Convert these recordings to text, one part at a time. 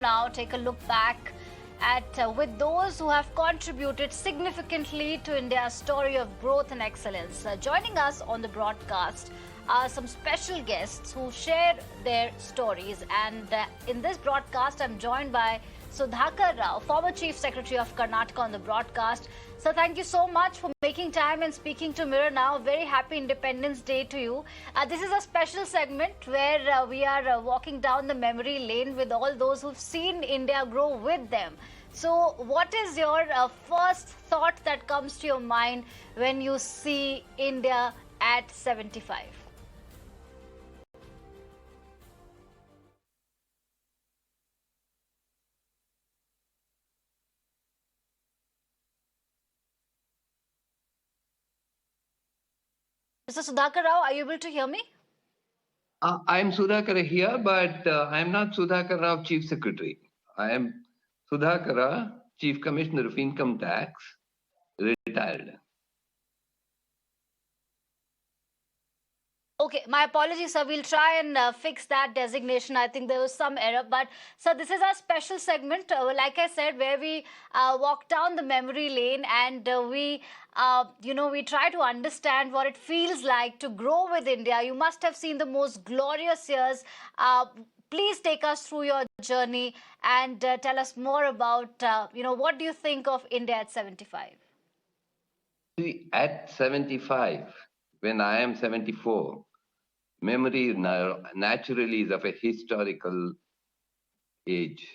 now take a look back at with those who have contributed significantly to India's story of growth and excellence. Joining us on the broadcast are some special guests who share their stories. And in this broadcast, I'm joined by Sudhakar Rao, former Chief Secretary of Karnataka, on the broadcast. So thank you so much for making time and speaking to Mirror Now. Very happy Independence Day to you. This is a special segment where we are walking down the memory lane with all those who've seen India grow with them. So what is your first thought that comes to your mind when you see India at 75? Mr. Sudhakar Rao, are you able to hear me? I'm Sudhakar here, but I'm not Sudhakar Rao, Chief Secretary. I am Sudhakar Rao, Chief Commissioner of Income Tax, retired. Okay, my apologies, sir. We'll try and fix that designation. I think there was some error. But, sir, this is our special segment, like I said, where we walk down the memory lane and we try to understand what it feels like to grow with India. You must have seen the most glorious years. Please take us through your journey and tell us more about, what do you think of India at 75? See, at 75, when I am 74, memory naturally is of a historical age.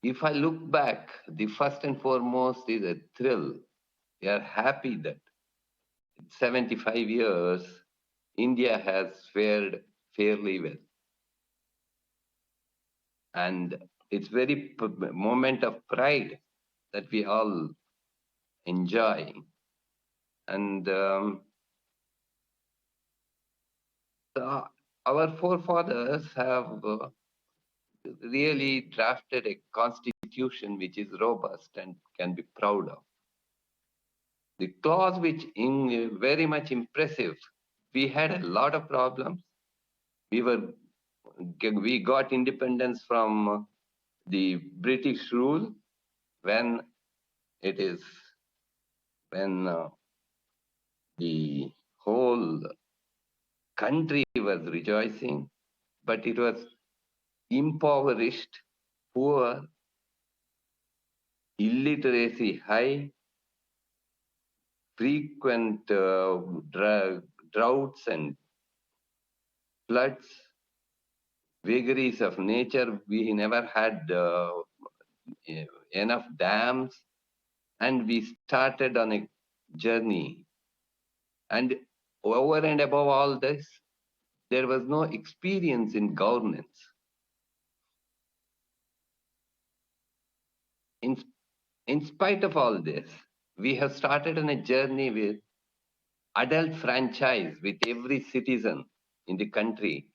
If I look back, the first and foremost is a thrill. We are happy that 75 years, India has fared fairly well. And it's very moment of pride that we all enjoy. And our forefathers have really drafted a constitution which is robust and can be proud of. The clause which is very much impressive. We had a lot of problems. We got independence from the British rule when the whole country was rejoicing, but it was impoverished, poor, illiteracy high, frequent droughts and floods, vagaries of nature. We never had enough dams, and we started on a journey. And over and above all this, there was no experience in governance. In spite of all this, we have started on a journey with adult franchise with every citizen in the country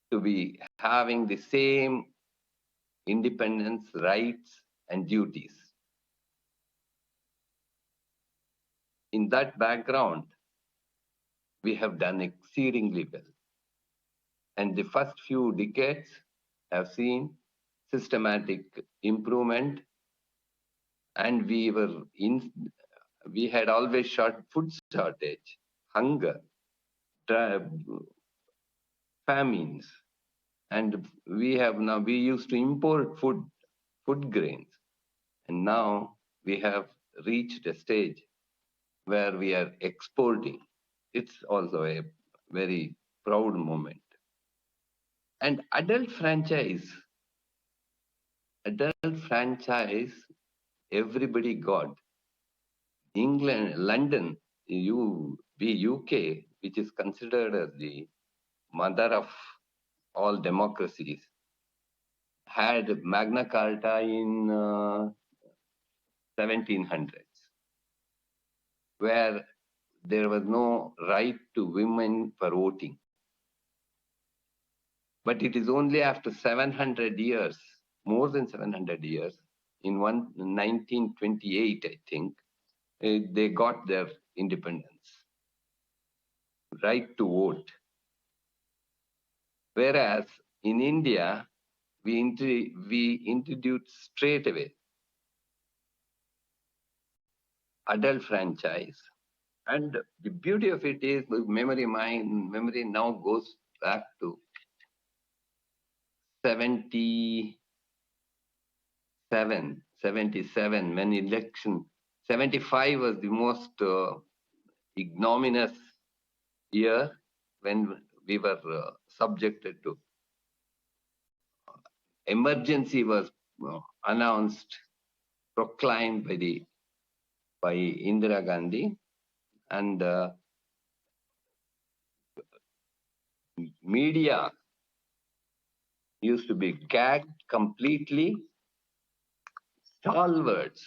to be having the same independence, rights, and duties. In that background, we have done exceedingly well. And the first few decades have seen systematic improvement, and we had always food shortage, hunger, famines, and we used to import food grains, and now we have reached a stage where we are exporting. It's also a very proud moment. And adult franchise, everybody got. England, London, UK, which is considered as the mother of all democracies, had Magna Carta in 1700s, where there was no right to women for voting. But it is only after 700 years, more than 700 years, in 1928, I think, they got their independence, right to vote. Whereas in India, we introduced straight away adult franchise. And the beauty of it is my memory now goes back to 77 when election, 75 was the most ignominious year when we were subjected to emergency was announced, proclaimed by Indira Gandhi, and media used to be gagged completely. Stalwarts,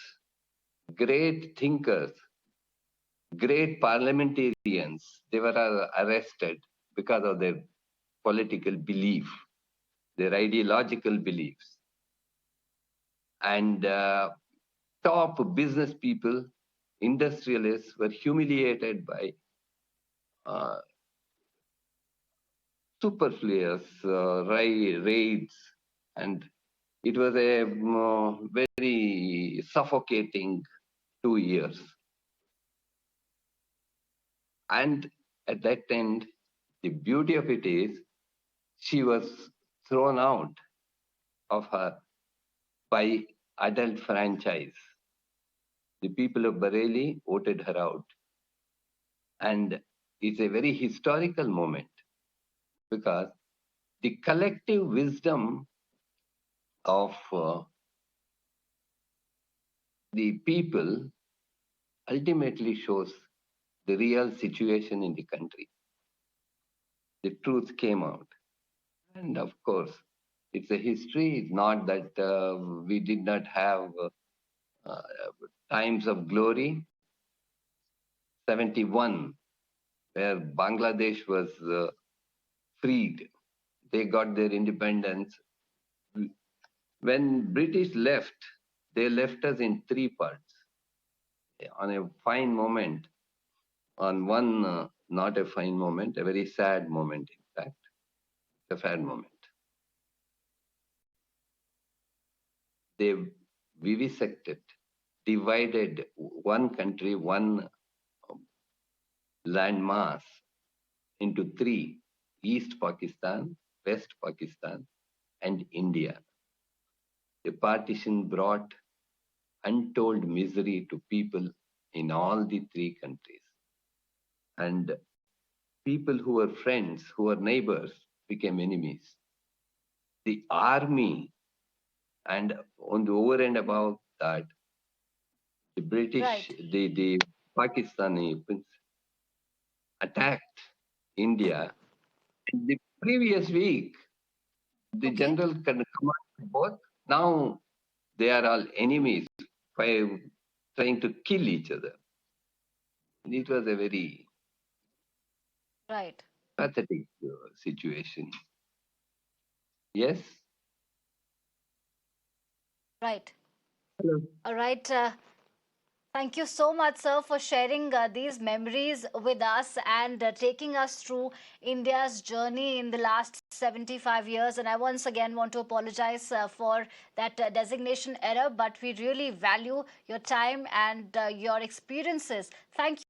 great thinkers, great parliamentarians, they were arrested because of their political belief, their ideological beliefs. And top business people, industrialists were humiliated by superfluous raids, and it was a very suffocating 2 years. And at that end, the beauty of it is she was thrown out of her by adult franchise. The people of Bareilly voted her out. And it's a very historical moment because the collective wisdom of the people ultimately shows the real situation in the country. The truth came out. And of course, it's a history. It's not that we did not have times of glory. 71, where Bangladesh was freed. They got their independence. When British left, they left us in 3 parts. On a fine moment, on one not a fine moment, a very sad moment, in fact, a sad moment. They vivisected, divided one country, one landmass into 3, East Pakistan, West Pakistan, and India. The partition brought untold misery to people in all the 3 countries. And people who were friends, who were neighbors, became enemies. The army, and on the over and above that, the British, Right. the Pakistani attacked India. In the previous week, the Okay. general command both, now they are all enemies by trying to kill each other. It was a very Right. pathetic situation. Yes? Right. Hello. All right. Thank you so much, sir, for sharing these memories with us and taking us through India's journey in the last 75 years. And I once again want to apologize for that designation error, but we really value your time and your experiences. Thank you.